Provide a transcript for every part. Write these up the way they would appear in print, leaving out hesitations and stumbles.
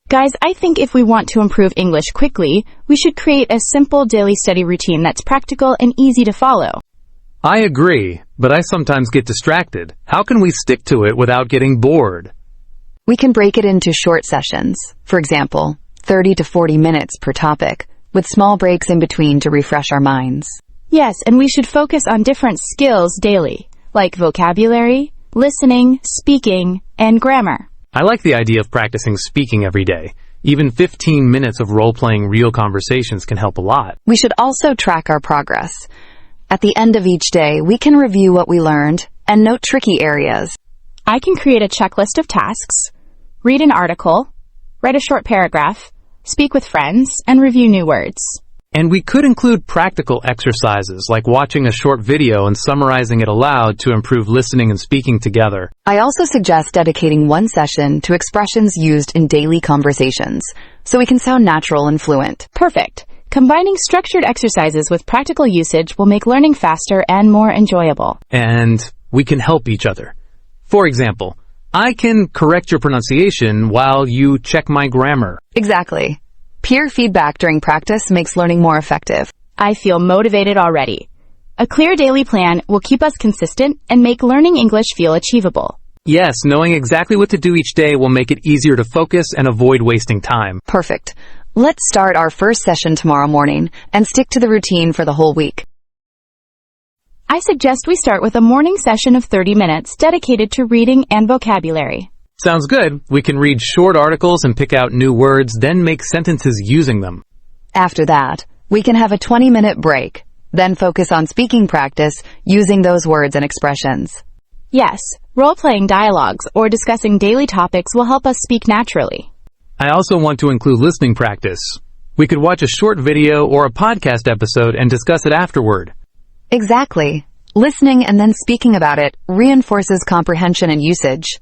Guys, I think if we want to improve English quickly, we should create a simple daily study routine that's practical and easy to follow. I agree, but I sometimes get distracted. How can we stick to it without getting bored? We can break it into short sessions. For example, 30 to 40 minutes per topic, with small breaks in between to refresh our minds. Yes, and we should focus on different skills daily, like vocabulary, listening, speaking, and grammar. I like the idea of practicing speaking every day. Even 15 minutes of role-playing real conversations can help a lot. We should also track our progress. At the end of each day, we can review what we learned and note tricky areas. I can create a checklist of tasks, read an article, write a short paragraph, speak with friends, and review new words. And we could include practical exercises like watching a short video and summarizing it aloud to improve listening and speaking together. I also suggest dedicating one session to expressions used in daily conversations, so we can sound natural and fluent. Perfect. Combining structured exercises with practical usage will make learning faster and more enjoyable. And we can help each other. For example, I can correct your pronunciation while you check my grammar. Exactly. Peer feedback during practice makes learning more effective. I feel motivated already. A clear daily plan will keep us consistent and make learning English feel achievable. Yes, knowing exactly what to do each day will make it easier to focus and avoid wasting time. Perfect. Let's start our first session tomorrow morning and stick to the routine for the whole week. I suggest we start with a morning session of 30 minutes dedicated to reading and vocabulary. Sounds good. We can read short articles and pick out new words, then make sentences using them. After that, we can have a 20-minute break, then focus on speaking practice using those words and expressions. Yes, role-playing dialogues or discussing daily topics will help us speak naturally. I also want to include listening practice. We could watch a short video or a podcast episode and discuss it afterward. Exactly. Listening and then speaking about it reinforces comprehension and usage.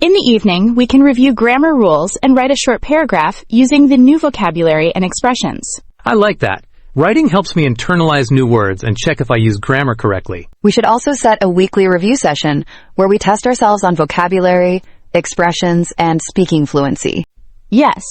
In the evening, we can review grammar rules and write a short paragraph using the new vocabulary and expressions. I like that. Writing helps me internalize new words and check if I use grammar correctly. We should also set a weekly review session where we test ourselves on vocabulary, expressions, and speaking fluency. Yes,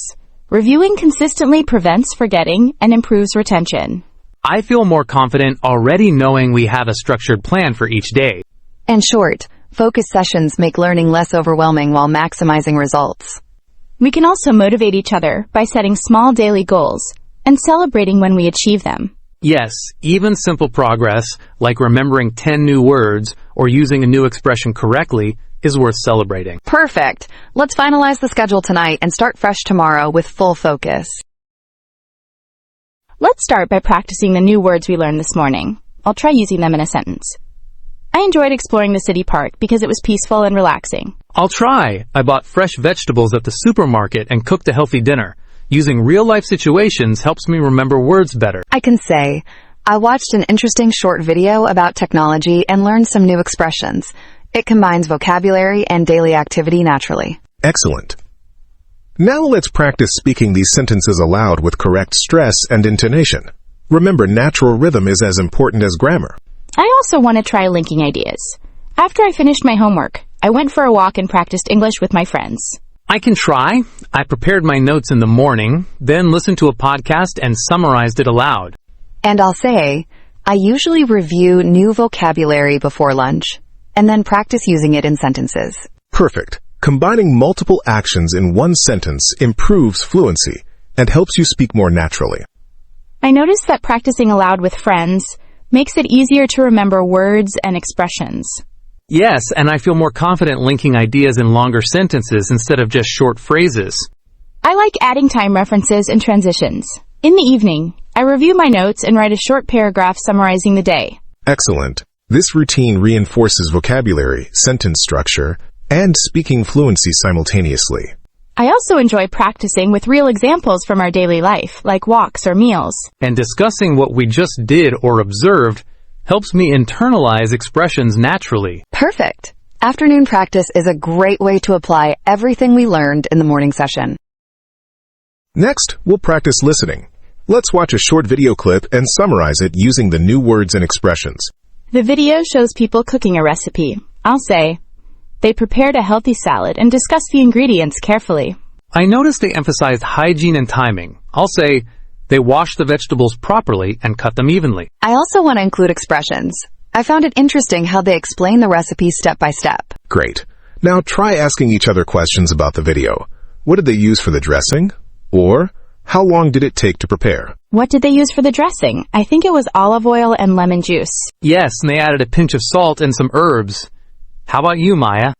reviewing consistently prevents forgetting and improves retention. I feel more confident already knowing we have a structured plan for each day. In short, focus sessions make learning less overwhelming while maximizing results. We can also motivate each other by setting small daily goals and celebrating when we achieve them. Yes, even simple progress, like remembering 10 new words or using a new expression correctly, is worth celebrating. Perfect. Let's finalize the schedule tonight and start fresh tomorrow with full focus. Let's start by practicing the new words we learned this morning. I'll try using them in a sentence. I enjoyed exploring the city park because it was peaceful and relaxing. I'll try. I bought fresh vegetables at the supermarket and cooked a healthy dinner. Using real-life situations helps me remember words better. I can say, I watched an interesting short video about technology and learned some new expressions. It combines vocabulary and daily activity naturally. Excellent. Now let's practice speaking these sentences aloud with correct stress and intonation. Remember, natural rhythm is as important as grammar. I also want to try linking ideas. After I finished my homework, I went for a walk and practiced English with my friends. I can try. I prepared my notes in the morning, then listened to a podcast and summarized it aloud. And I'll say, I usually review new vocabulary before lunch, and then practice using it in sentences. Perfect. Combining multiple actions in one sentence improves fluency and helps you speak more naturally. I noticed that practicing aloud with friends makes it easier to remember words and expressions. Yes, and I feel more confident linking ideas in longer sentences instead of just short phrases. I like adding time references and transitions. In the evening, I review my notes and write a short paragraph summarizing the day. Excellent. This routine reinforces vocabulary, sentence structure, and speaking fluency simultaneously. I also enjoy practicing with real examples from our daily life, like walks or meals. And discussing what we just did or observed helps me internalize expressions naturally. Perfect. Afternoon practice is a great way to apply everything we learned in the morning session. Next, we'll practice listening. Let's watch a short video clip and summarize it using the new words and expressions. The video shows people cooking a recipe. I'll say, they prepared a healthy salad and discussed the ingredients carefully. I noticed they emphasized hygiene and timing. I'll say, they washed the vegetables properly and cut them evenly. I also want to include expressions. I found it interesting how they explain the recipe step by step. Great. Now try asking each other questions about the video. What did they use for the dressing? Or, how long did it take to prepare? What did they use for the dressing? I think it was olive oil and lemon juice. Yes, and they added a pinch of salt and some herbs. How about you, Maya?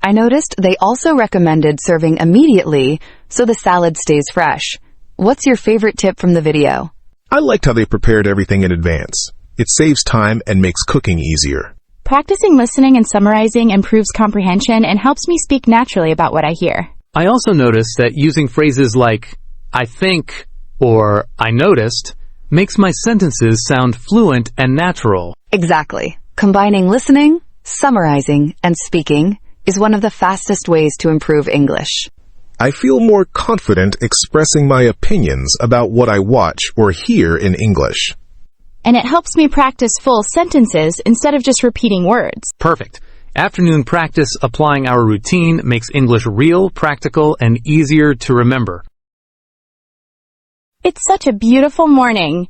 I noticed they also recommended serving immediately so the salad stays fresh. What's your favorite tip from the video? I liked how they prepared everything in advance. It saves time and makes cooking easier. Practicing listening and summarizing improves comprehension and helps me speak naturally about what I hear. I also noticed that using phrases like, I think, or I noticed, makes my sentences sound fluent and natural. Exactly. Combining listening, summarizing, and speaking is one of the fastest ways to improve English. I feel more confident expressing my opinions about what I watch or hear in English. And it helps me practice full sentences instead of just repeating words. Perfect. Afternoon practice applying our routine makes English real, practical, and easier to remember. It's such a beautiful morning.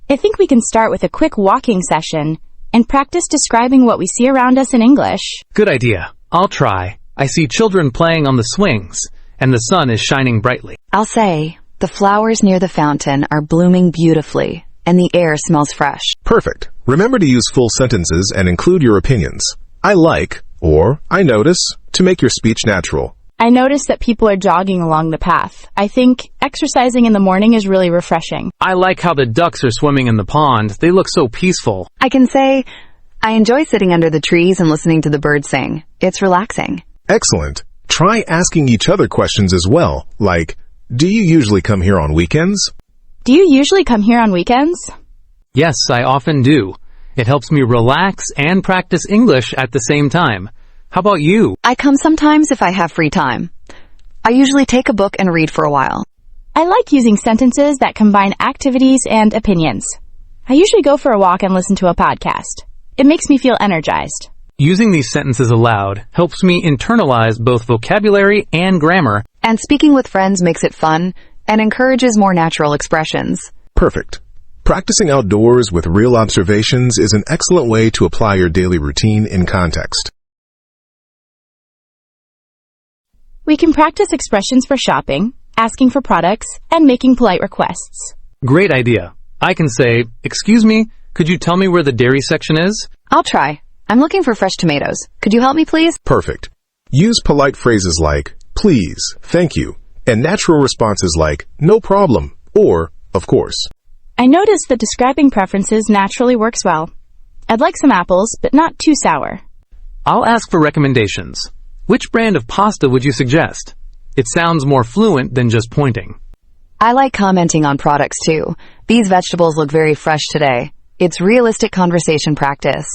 I think we can start with a quick walking session and practice describing what we see around us in English. Good idea. I'll try. I see children playing on the swings, and the sun is shining brightly. I'll say, the flowers near the fountain are blooming beautifully, and the air smells fresh. Perfect. Remember to use full sentences and include your opinions. I like, or I notice, to make your speech natural. I notice that people are jogging along the path. I think exercising in the morning is really refreshing. I like how the ducks are swimming in the pond. They look so peaceful. I can say, I enjoy sitting under the trees and listening to the birds sing. It's relaxing. Excellent. Try asking each other questions as well, like, do you usually come here on weekends? Do you usually come here on weekends? Yes, I often do. It helps me relax and practice English at the same time. How about you? I come sometimes if I have free time. I usually take a book and read for a while. I like using sentences that combine activities and opinions. I usually go for a walk and listen to a podcast. It makes me feel energized. Using these sentences aloud helps me internalize both vocabulary and grammar. And speaking with friends makes it fun and encourages more natural expressions. Perfect. Practicing outdoors with real observations is an excellent way to apply your daily routine in context. We can practice expressions for shopping, asking for products, and making polite requests. Great idea. I can say, excuse me, could you tell me where the dairy section is? I'll try. I'm looking for fresh tomatoes. Could you help me, please? Perfect. Use polite phrases like, please, thank you, and natural responses like, no problem, or, of course. I noticed that describing preferences naturally works well. I'd like some apples, but not too sour. I'll ask for recommendations. Which brand of pasta would you suggest? It sounds more fluent than just pointing. I like commenting on products too. These vegetables look very fresh today. It's realistic conversation practice.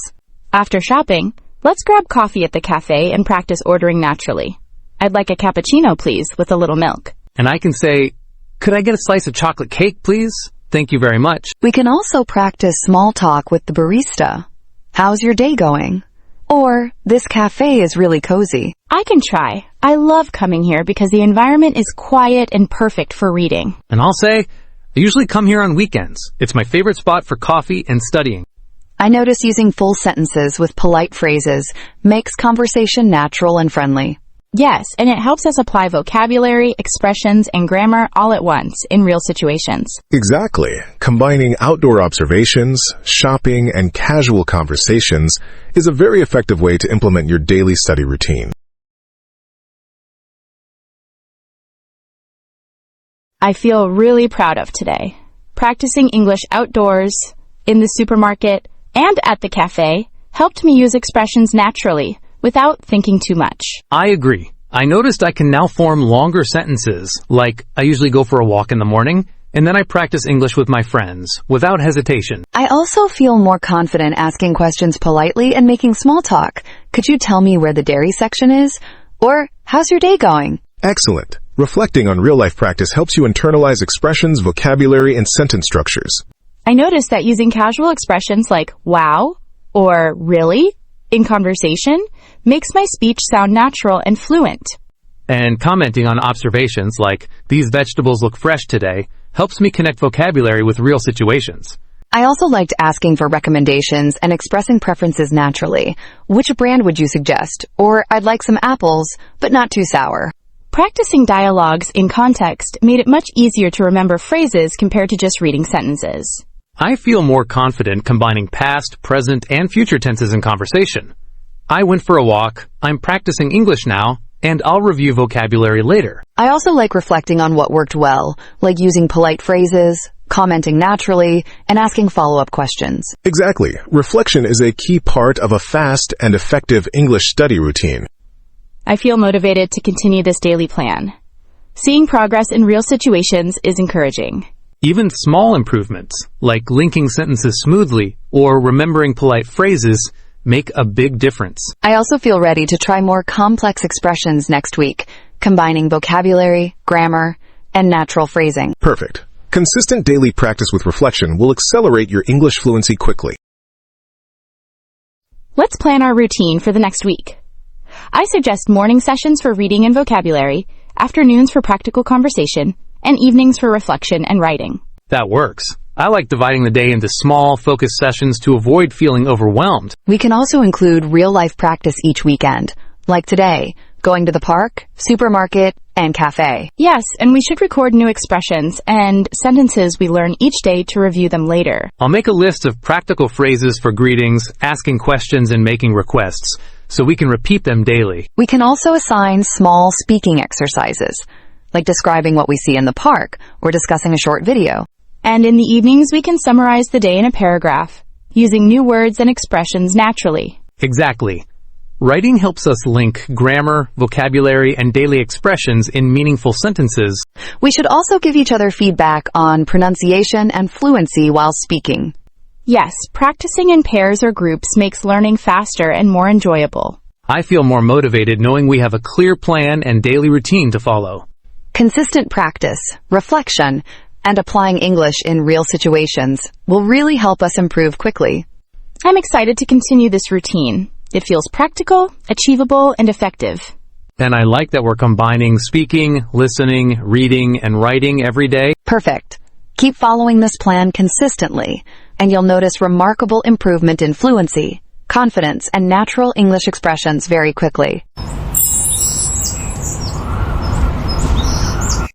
After shopping, let's grab coffee at the cafe and practice ordering naturally. I'd like a cappuccino, please, with a little milk. And I can say, could I get a slice of chocolate cake, please? Thank you very much. We can also practice small talk with the barista. How's your day going? Or, this cafe is really cozy. I can try. I love coming here because the environment is quiet and perfect for reading. And I'll say, I usually come here on weekends. It's my favorite spot for coffee and studying. I notice using full sentences with polite phrases makes conversation natural and friendly. Yes, and it helps us apply vocabulary, expressions, and grammar all at once in real situations. Exactly. Combining outdoor observations, shopping, and casual conversations is a very effective way to implement your daily study routine. I feel really proud of today. Practicing English outdoors, in the supermarket, and at the cafe helped me use expressions naturally, without thinking too much. I agree. I noticed I can now form longer sentences, like I usually go for a walk in the morning, and then I practice English with my friends, without hesitation. I also feel more confident asking questions politely and making small talk. Could you tell me where the dairy section is? Or, how's your day going? Excellent. Reflecting on real-life practice helps you internalize expressions, vocabulary, and sentence structures. I noticed that using casual expressions like wow or really in conversation makes my speech sound natural and fluent. And commenting on observations like, "These vegetables look fresh today," helps me connect vocabulary with real situations. I also liked asking for recommendations and expressing preferences naturally. Which brand would you suggest? Or, I'd like some apples, but not too sour. Practicing dialogues in context made it much easier to remember phrases compared to just reading sentences. I feel more confident combining past, present, and future tenses in conversation. I went for a walk, I'm practicing English now, and I'll review vocabulary later. I also like reflecting on what worked well, like using polite phrases, commenting naturally, and asking follow-up questions. Exactly. Reflection is a key part of a fast and effective English study routine. I feel motivated to continue this daily plan. Seeing progress in real situations is encouraging. Even small improvements, like linking sentences smoothly or remembering polite phrases, make a big difference. I also feel ready to try more complex expressions next week, combining vocabulary, grammar, and natural phrasing. Perfect. Consistent daily practice with reflection will accelerate your English fluency quickly. Let's plan our routine for the next week. I suggest morning sessions for reading and vocabulary, afternoons for practical conversation, and evenings for reflection and writing. That works. I like dividing the day into small, focused sessions to avoid feeling overwhelmed. We can also include real-life practice each weekend, like today, going to the park, supermarket, and cafe. Yes, and we should record new expressions and sentences we learn each day to review them later. I'll make a list of practical phrases for greetings, asking questions, and making requests, so we can repeat them daily. We can also assign small speaking exercises, like describing what we see in the park or discussing a short video. And in the evenings, we can summarize the day in a paragraph, using new words and expressions naturally. Exactly. Writing helps us link grammar, vocabulary, and daily expressions in meaningful sentences. We should also give each other feedback on pronunciation and fluency while speaking. Yes, practicing in pairs or groups makes learning faster and more enjoyable. I feel more motivated knowing we have a clear plan and daily routine to follow. Consistent practice, reflection, and applying English in real situations will really help us improve quickly. I'm excited to continue this routine. It feels practical, achievable, and effective. And I like that we're combining speaking, listening, reading, and writing every day. Perfect. Keep following this plan consistently, and you'll notice remarkable improvement in fluency, confidence, and natural English expressions very quickly.